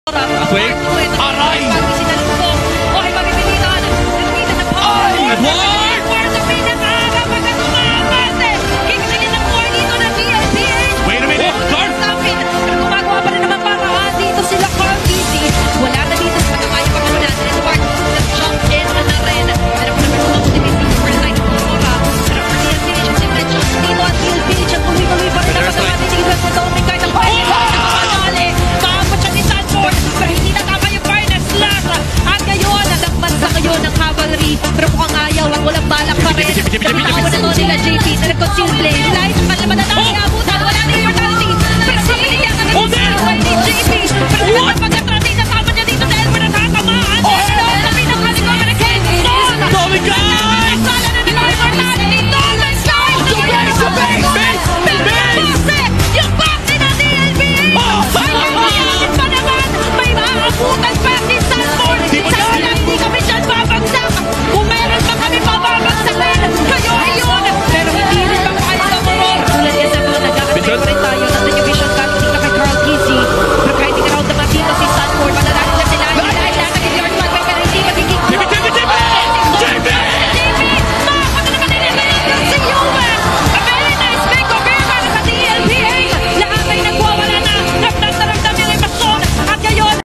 Wait, aray! Okay, mapipilitan. Nakikita na po. Ay, Edward! Edward sa pinakaaga pagkatumabate. Kikilin ng more dito na DLPH. Wait a minute, Carl! Pero gumagawa pa rin naman paraan dito sila Carl Easy. Wala na dito sa pagkakaya pa naman natin. Edward, nag-jump in na rin. Pero kung naman mga optimistic for the night of Aurora. Pero for DLPH, yung nag-jump dito at DLPH ang tuloy-tuloy pa rin ang pagkakaya. Tinigil sa Dominic kahit ang pwede. Kaamot siya ni Sanford. Pero hindi natama yung Barnes Last. At ngayon, nagakman sa kayo ng cavalry. Pero mukhang ayaw at walang balak pa rin. Pinakawa na to nila JP na nag-conceal play.